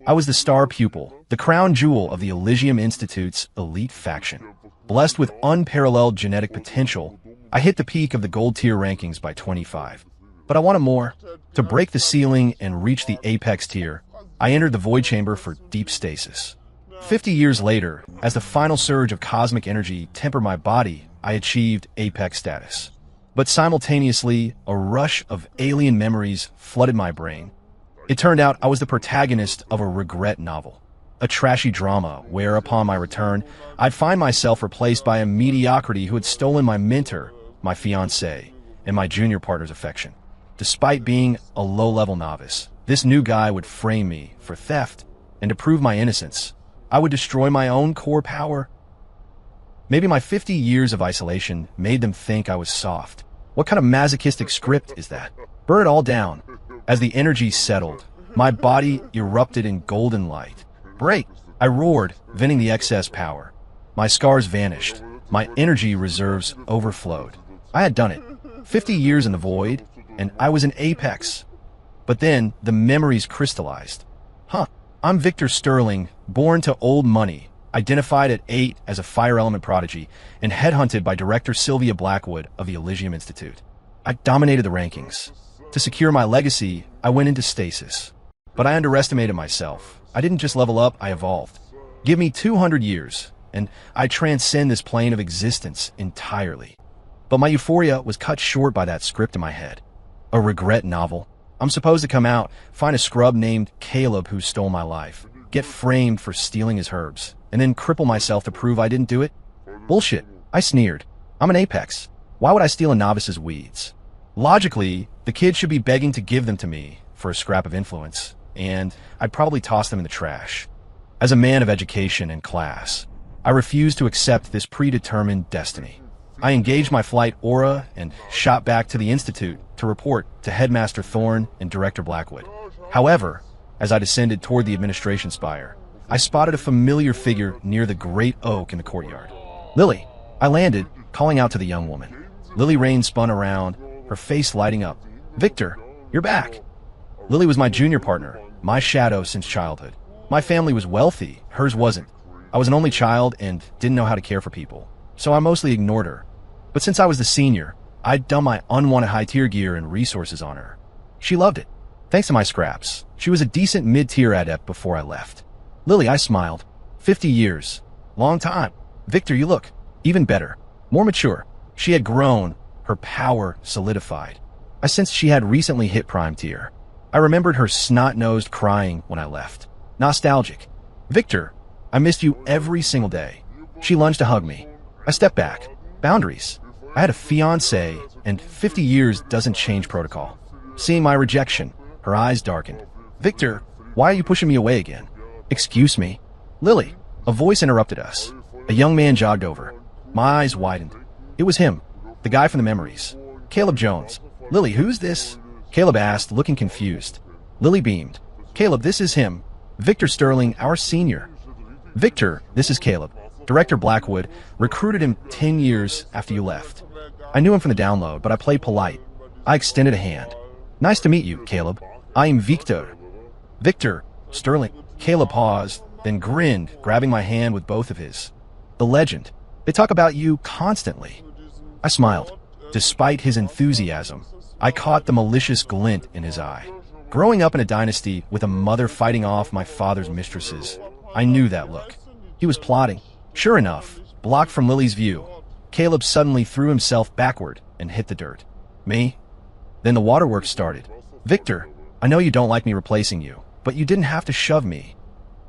I was the star pupil, the crown jewel of the Elysium Institute's elite faction. Blessed with unparalleled genetic potential, I hit the peak of the gold tier rankings by 25. But I wanted more. To break the ceiling and reach the apex tier, I entered the void chamber for deep stasis. 50 years later, as the final surge of cosmic energy tempered my body, I achieved apex status. But simultaneously, a rush of alien memories flooded my brain. It turned out I was the protagonist of a regret novel, a trashy drama where, upon my return, I'd find myself replaced by a mediocrity who had stolen my mentor, my fiancée, and my junior partner's affection. Despite being a low-level novice, this new guy would frame me for theft, and to prove my innocence, I would destroy my own core power. Maybe my 50 years of isolation made them think I was soft. What kind of masochistic script is that? Burn it all down. As the energy settled, my body erupted in golden light. Break! I roared, venting the excess power. My scars vanished. My energy reserves overflowed. I had done it. 50 years in the void, and I was in apex. But then, the memories crystallized. I'm Victor Sterling, born to old money, identified at 8 as a fire element prodigy, and headhunted by director Sylvia Blackwood of the Elysium Institute. I dominated the rankings. To secure my legacy, I went into stasis. But I underestimated myself. I didn't just level up, I evolved. Give me 200 years, and I transcend this plane of existence entirely. But my euphoria was cut short by that script in my head. A regret novel. I'm supposed to come out, find a scrub named Caleb who stole my life, get framed for stealing his herbs, and then cripple myself to prove I didn't do it? Bullshit. I sneered. I'm an apex. Why would I steal a novice's weeds? Logically, the kid should be begging to give them to me for a scrap of influence, and I'd probably toss them in the trash. As a man of education and class, I refused to accept this predetermined destiny. I engaged my flight aura and shot back to the Institute to report to Headmaster Thorne and Director Blackwood. However, as I descended toward the administration spire, I spotted a familiar figure near the great oak in the courtyard. Lily! I landed, calling out to the young woman. Lily Rain spun around, her face lighting up. Victor, you're back! Lily was my junior partner, my shadow since childhood. My family was wealthy, hers wasn't. I was an only child and didn't know how to care for people, so I mostly ignored her. But since I was the senior, I'd done my unwanted high-tier gear and resources on her. She loved it. Thanks to my scraps, she was a decent mid-tier adept before I left. Lily, I smiled. 50 years. Long time. Victor, you look even better. More mature. She had grown, her power solidified. I sensed she had recently hit prime tier. I remembered her snot-nosed crying when I left. Nostalgic. Victor, I missed you every single day. She lunged to hug me. I stepped back. Boundaries. I had a fiancé, and 50 years doesn't change protocol. Seeing my rejection, her eyes darkened. Victor, why are you pushing me away again? Excuse me. Lily, a voice interrupted us. A young man jogged over. My eyes widened. It was him, the guy from the memories. Caleb Jones. Lily, who's this? Caleb asked, looking confused. Lily beamed. Caleb, this is him. Victor Sterling, our senior. Victor, this is Caleb. Director Blackwood recruited him 10 years after you left. I knew him from the download, but I played polite. I extended a hand. Nice to meet you, Caleb. I am Victor. Victor Sterling. Caleb paused, then grinned, grabbing my hand with both of his. The legend. They talk about you constantly. I smiled. Despite his enthusiasm, I caught the malicious glint in his eye. Growing up in a dynasty with a mother fighting off my father's mistresses, I knew that look. He was plotting. Sure enough, blocked from Lily's view, Caleb suddenly threw himself backward and hit the dirt. Me? Then the waterworks started. Victor, I know you don't like me replacing you, but you didn't have to shove me.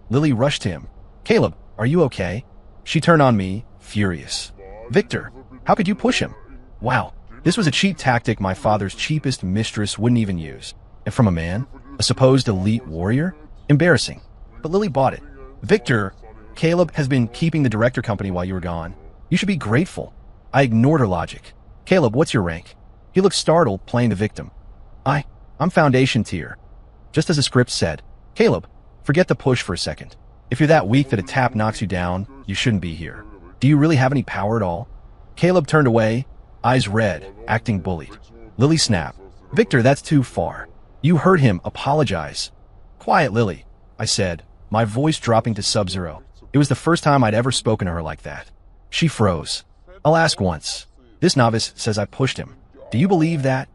Lily rushed to him. Caleb, are you okay? She turned on me, furious. Victor, how could you push him? Wow, this was a cheap tactic my father's cheapest mistress wouldn't even use. And from a man? A supposed elite warrior? Embarrassing. But Lily bought it. Victor, Caleb has been keeping the director company while you were gone. You should be grateful. I ignored her logic. Caleb, what's your rank? He looked startled, playing the victim. I'm Foundation tier. Just as the script said. Caleb, forget the push for a second. If you're that weak that a tap knocks you down, you shouldn't be here. Do you really have any power at all? Caleb turned away, eyes red, acting bullied. Lily snapped. Victor, that's too far. You heard him. Apologize. Quiet, Lily. I said, my voice dropping to sub-zero. It was the first time I'd ever spoken to her like that. She froze. I'll ask once. This novice says I pushed him. Do you believe that?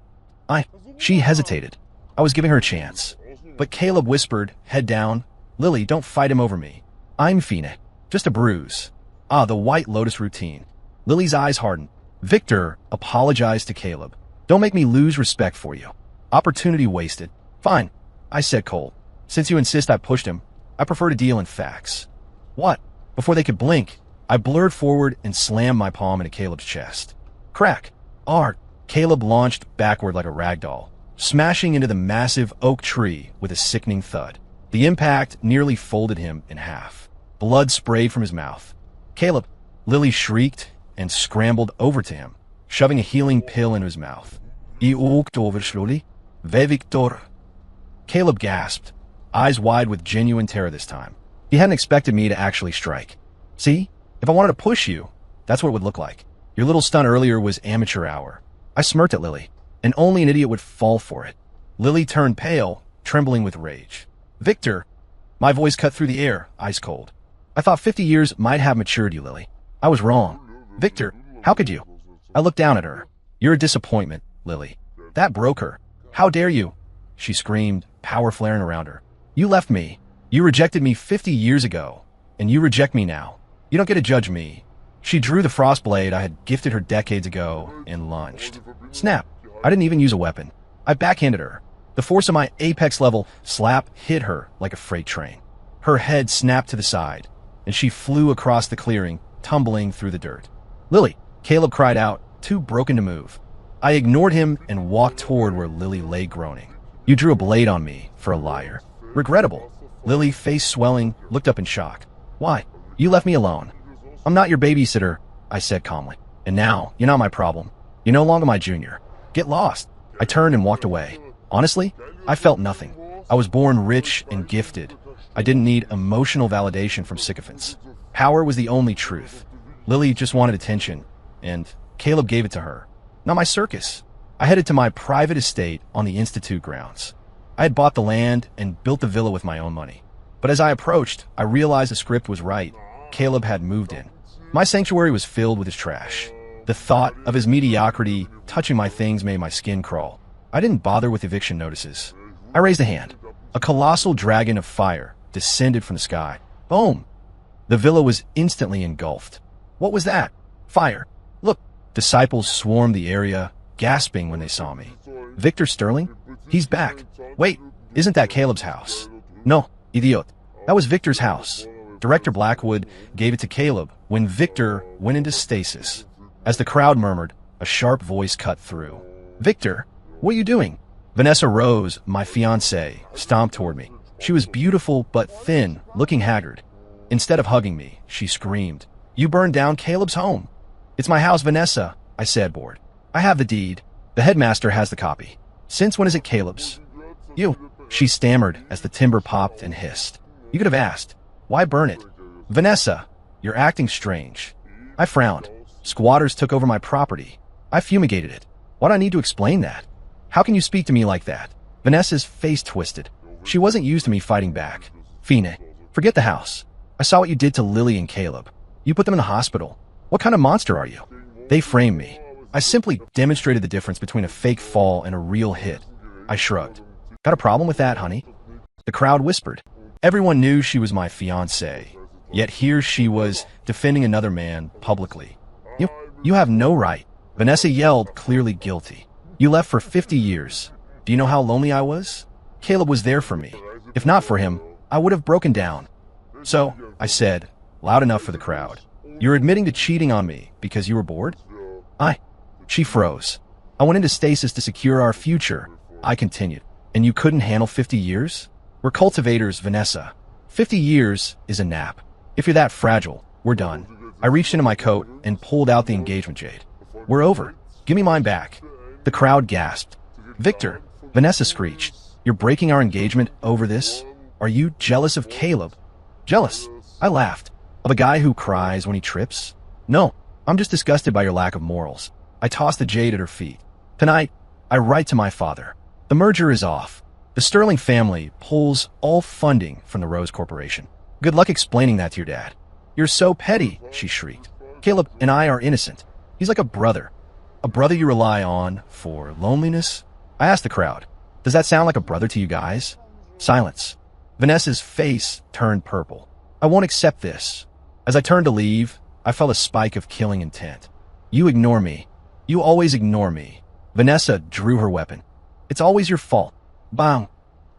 She hesitated. I was giving her a chance. But Caleb whispered, head down, Lily, don't fight him over me. I'm Fine. Just a bruise. The White Lotus routine. Lily's eyes hardened. Victor apologized to Caleb. Don't make me lose respect for you. Opportunity wasted. Fine, I said cold. Since you insist I pushed him, I prefer to deal in facts. What? Before they could blink, I blurred forward and slammed my palm into Caleb's chest. Crack. Art. Caleb launched backward like a ragdoll, smashing into the massive oak tree with a sickening thud. The impact nearly folded him in half. Blood sprayed from his mouth. Caleb, Lily shrieked and scrambled over to him, shoving a healing pill into his mouth. Victor. Caleb gasped, eyes wide with genuine terror this time. He hadn't expected me to actually strike. See? If I wanted to push you, that's what it would look like. Your little stunt earlier was amateur hour. I smirked at Lily, and only an idiot would fall for it. Lily turned pale, trembling with rage. Victor. My voice cut through the air, ice cold. I thought 50 years might have matured you, Lily. I was wrong. Victor, how could you? I looked down at her. You're a disappointment, Lily. That broke her. How dare you? She screamed, power flaring around her. You left me. You rejected me 50 years ago, and you reject me now. You don't get to judge me. She drew the frost blade I had gifted her decades ago and lunged. Snap. I didn't even use a weapon. I backhanded her. The force of my apex level slap hit her like a freight train. Her head snapped to the side, and she flew across the clearing, tumbling through the dirt. Lily, Caleb cried out, too broken to move. I ignored him and walked toward where Lily lay groaning. You drew a blade on me for a liar. Regrettable. Lily, face swelling, looked up in shock. Why? You left me alone. I'm not your babysitter, I said calmly. And now, you're not my problem. You're no longer my junior. Get lost. I turned and walked away. Honestly, I felt nothing. I was born rich and gifted. I didn't need emotional validation from sycophants. Power was the only truth. Lily just wanted attention, and Caleb gave it to her. Not my circus. I headed to my private estate on the Institute grounds. I had bought the land and built the villa with my own money. But as I approached, I realized the script was right. Caleb had moved in. My sanctuary was filled with his trash. The thought of his mediocrity touching my things made my skin crawl. I didn't bother with eviction notices. I raised a hand. A colossal dragon of fire descended from the sky. Boom! The villa was instantly engulfed. What was that? Fire. Look! Disciples swarmed the area, gasping when they saw me. Victor Sterling? He's back. Wait, isn't that Caleb's house? No, idiot. That was Victor's house. Director Blackwood gave it to Caleb when Victor went into stasis. As the crowd murmured, a sharp voice cut through. Victor, what are you doing? Vanessa Rose, my fiancée, stomped toward me. She was beautiful but thin, looking haggard. Instead of hugging me, she screamed, You burned down Caleb's home. It's my house, Vanessa, I said, bored. I have the deed. The headmaster has the copy. Since when is it Caleb's? You, she stammered as the timber popped and hissed. You could have asked. Why burn it? Vanessa, you're acting strange. I frowned. Squatters took over my property. I fumigated it. Why do I need to explain that? How can you speak to me like that? Vanessa's face twisted. She wasn't used to me fighting back. Fine, forget the house. I saw what you did to Lily and Caleb. You put them in the hospital. What kind of monster are you? They framed me. I simply demonstrated the difference between a fake fall and a real hit. I shrugged. Got a problem with that, honey? The crowd whispered. Everyone knew she was my fiancée. Yet here she was defending another man publicly. You have no right. Vanessa yelled, clearly guilty. You left for 50 years. Do you know how lonely I was? Caleb was there for me. If not for him, I would have broken down. So, I said, loud enough for the crowd, you're admitting to cheating on me because you were bored? She froze. I went into stasis to secure our future. I continued. And you couldn't handle 50 years? We're cultivators, Vanessa. 50 years is a nap. If you're that fragile, we're done. I reached into my coat and pulled out the engagement jade. We're over. Give me mine back. The crowd gasped. Victor, Vanessa screeched. You're breaking our engagement over this? Are you jealous of Caleb? Jealous? I laughed. Of a guy who cries when he trips? No, I'm just disgusted by your lack of morals. I tossed the jade at her feet. Tonight, I write to my father. The merger is off. The Sterling family pulls all funding from the Rose Corporation. Good luck explaining that to your dad. You're so petty, she shrieked. Caleb and I are innocent. He's like a brother. A brother you rely on for loneliness? I asked the crowd. Does that sound like a brother to you guys? Silence. Vanessa's face turned purple. I won't accept this. As I turned to leave, I felt a spike of killing intent. You ignore me. You always ignore me. Vanessa drew her weapon. It's always your fault. Bang.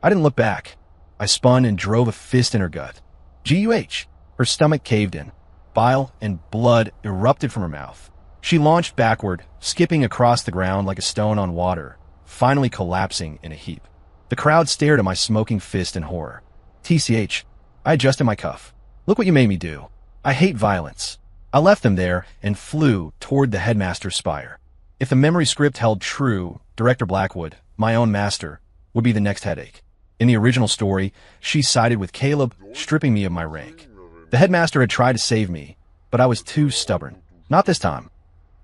I didn't look back. I spun and drove a fist in her gut. G-U-H. Her stomach caved in. Bile and blood erupted from her mouth. She launched backward, skipping across the ground like a stone on water, finally collapsing in a heap. The crowd stared at my smoking fist in horror. TCH. I adjusted my cuff. Look what you made me do. I hate violence. I left them there and flew toward the headmaster's spire. If the memory script held true, Director Blackwood, my own master, would be the next headache. In the original story, she sided with Caleb, stripping me of my rank. The headmaster had tried to save me, but I was too stubborn. Not this time.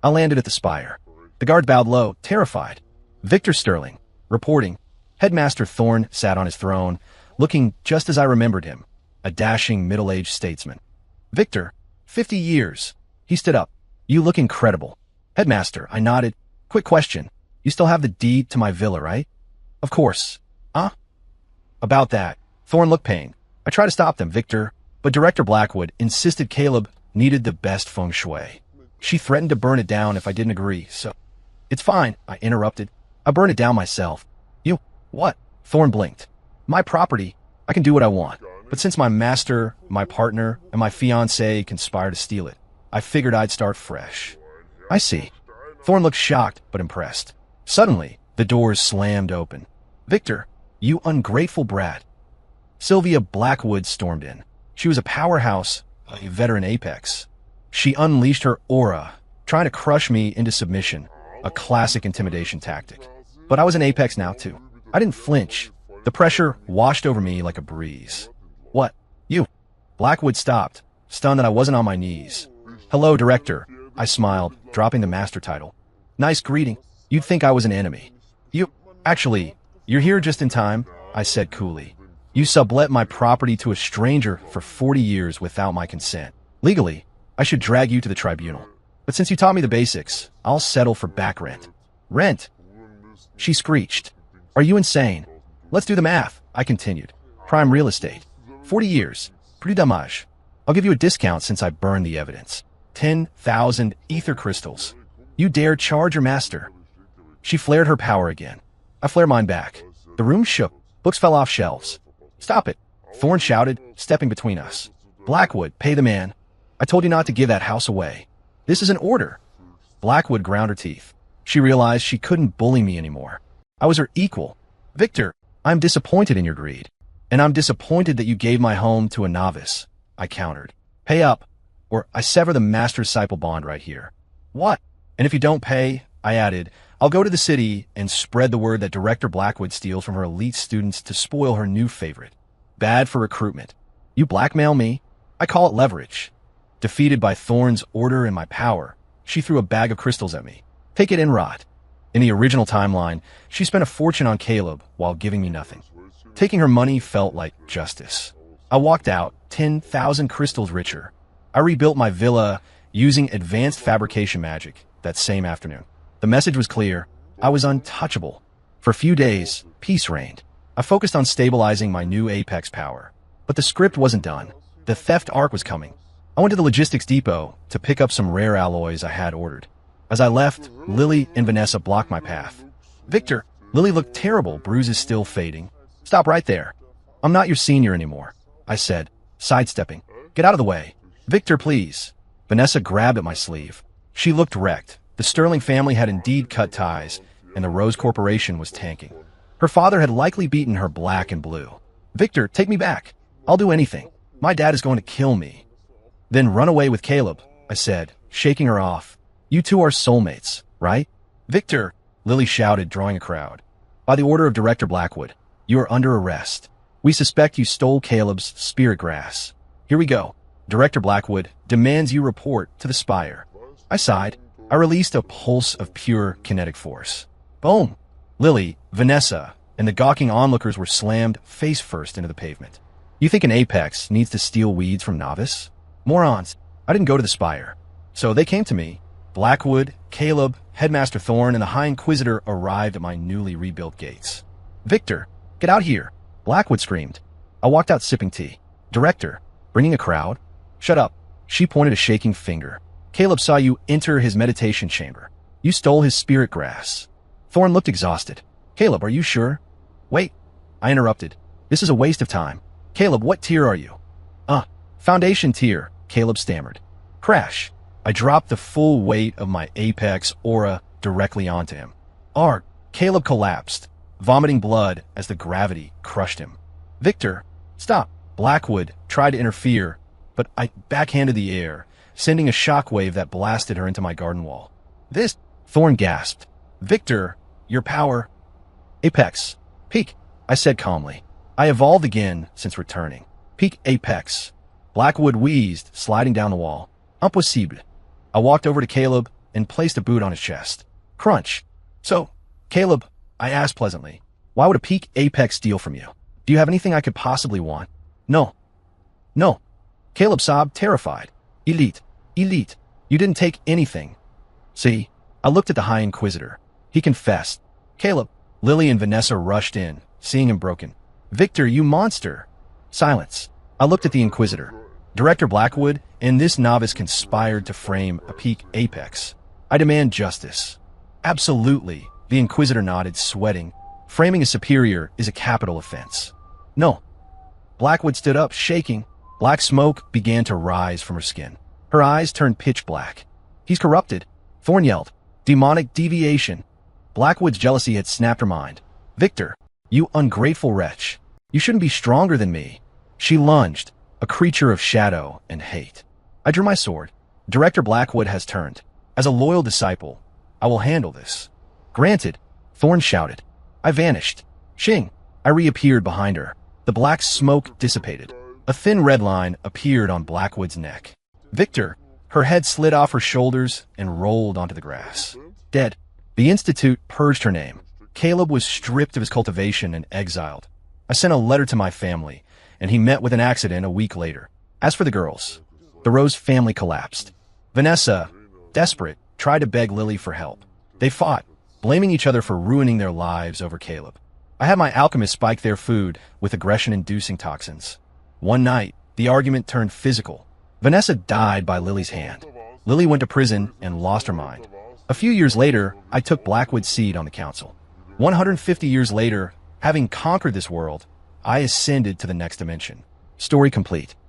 I landed at the spire. The guards bowed low, terrified. Victor Sterling, reporting. Headmaster Thorne sat on his throne, looking just as I remembered him, a dashing middle-aged statesman. Victor, 50 years. He stood up. You look incredible. Headmaster, I nodded. Quick question. You still have the deed to my villa, right? Of course. Huh? About that. Thorne looked pained. I tried to stop them, Victor, but Director Blackwood insisted Caleb needed the best feng shui. She threatened to burn it down if I didn't agree, so... It's fine, I interrupted. I burned it down myself. You... What? Thorne blinked. My property. I can do what I want. But since my master, my partner, and my fiancé conspire to steal it, I figured I'd start fresh. I see. Thorne looked shocked, but impressed. Suddenly, the doors slammed open. Victor, you ungrateful brat. Sylvia Blackwood stormed in. She was a powerhouse, a veteran apex. She unleashed her aura, trying to crush me into submission, a classic intimidation tactic. But I was an apex now, too. I didn't flinch. The pressure washed over me like a breeze. What? You? Blackwood stopped, stunned that I wasn't on my knees. Hello, Director. I smiled, dropping the master title. Nice greeting. You'd think I was an enemy. You... Actually, you're here just in time, I said coolly. You sublet my property to a stranger for 40 years without my consent. Legally, I should drag you to the tribunal. But since you taught me the basics, I'll settle for back rent. Rent? She screeched. Are you insane? Let's do the math, I continued. Prime real estate. 40 years. Pretty dommage. I'll give you a discount since I burned the evidence. 10,000 ether crystals. You dare charge your master? She flared her power again. I flared mine back. The room shook. Books fell off shelves. Stop it, Thorne shouted, stepping between us. Blackwood, pay the man. I told you not to give that house away. This is an order. Blackwood ground her teeth. She realized she couldn't bully me anymore. I was her equal. Victor, I'm disappointed in your greed. And I'm disappointed that you gave my home to a novice, I countered. Pay up, or I sever the master-disciple bond right here. What? And if you don't pay, I added, I'll go to the city and spread the word that Director Blackwood steals from her elite students to spoil her new favorite. Bad for recruitment. You blackmail me? I call it leverage. Defeated by Thorne's order and my power, she threw a bag of crystals at me. Take it and rot. In the original timeline, she spent a fortune on Caleb while giving me nothing. Taking her money felt like justice. I walked out, 10,000 crystals richer. I rebuilt my villa using advanced fabrication magic that same afternoon. The message was clear. I was untouchable. For a few days, peace reigned. I focused on stabilizing my new apex power. But the script wasn't done. The theft arc was coming. I went to the logistics depot to pick up some rare alloys I had ordered. As I left, Lily and Vanessa blocked my path. Victor, Lily looked terrible, bruises still fading. Stop right there. I'm not your senior anymore, I said, sidestepping. Get out of the way. Victor, please. Vanessa grabbed at my sleeve. She looked wrecked. The Sterling family had indeed cut ties, and the Rose Corporation was tanking. Her father had likely beaten her black and blue. Victor, take me back. I'll do anything. My dad is going to kill me. Then run away with Caleb, I said, shaking her off. You two are soulmates, right? Victor, Lily shouted, drawing a crowd. By the order of Director Blackwood, you are under arrest. We suspect you stole Caleb's spirit grass. Here we go. Director Blackwood demands you report to the spire. I sighed. I released a pulse of pure kinetic force. Boom! Lily, Vanessa, and the gawking onlookers were slammed face first into the pavement. You think an apex needs to steal weeds from novice? Morons. I didn't go to the spire. So they came to me. Blackwood, Caleb, Headmaster Thorne, and the High Inquisitor arrived at my newly rebuilt gates. Victor, get out here, Blackwood screamed. I walked out sipping tea. Director, bringing a crowd? Shut up. She pointed a shaking finger. Caleb saw you enter his meditation chamber. You stole his spirit grass. Thorne looked exhausted. Caleb, are you sure? Wait, I interrupted. This is a waste of time. Caleb, what tier are you? Foundation tier, Caleb stammered. Crash. I dropped the full weight of my apex aura directly onto him. Arg. Caleb collapsed, vomiting blood as the gravity crushed him. Victor, stop. Blackwood tried to interfere, but I backhanded the air, sending a shockwave that blasted her into my garden wall. This, Thorne gasped. Victor, your power. Apex. Peak, I said calmly. I evolved again since returning. Peak Apex. Blackwood wheezed, sliding down the wall. Impossible. I walked over to Caleb and placed a boot on his chest. Crunch. So, Caleb, I asked pleasantly, why would a peak Apex steal from you? Do you have anything I could possibly want? No. No. Caleb sobbed, terrified. Elite. Elite. You didn't take anything. See, I looked at the High Inquisitor. He confessed. Caleb. Lily and Vanessa rushed in, seeing him broken. Victor, you monster. Silence. I looked at the Inquisitor. Director Blackwood and this novice conspired to frame a peak apex. I demand justice. Absolutely, the Inquisitor nodded, sweating. Framing a superior is a capital offense. No. Blackwood stood up, shaking. Black smoke began to rise from her skin. Her eyes turned pitch black. He's corrupted. Thorne yelled. Demonic deviation. Blackwood's jealousy had snapped her mind. Victor, you ungrateful wretch. You shouldn't be stronger than me. She lunged, a creature of shadow and hate. I drew my sword. Director Blackwood has turned. As a loyal disciple, I will handle this. Granted, Thorne shouted. I vanished. Shing. I reappeared behind her. The black smoke dissipated. A thin red line appeared on Blackwood's neck. Victor, her head slid off her shoulders and rolled onto the grass. Dead. The Institute purged her name. Caleb was stripped of his cultivation and exiled. I sent a letter to my family, and he met with an accident a week later. As for the girls, the Rose family collapsed. Vanessa, desperate, tried to beg Lily for help. They fought, blaming each other for ruining their lives over Caleb. I had my alchemist spike their food with aggression-inducing toxins. One night, the argument turned physical. Vanessa died by Lily's hand. Lily went to prison and lost her mind. A few years later, I took Blackwood's seat on the council. 150 years later, having conquered this world, I ascended to the next dimension. Story complete.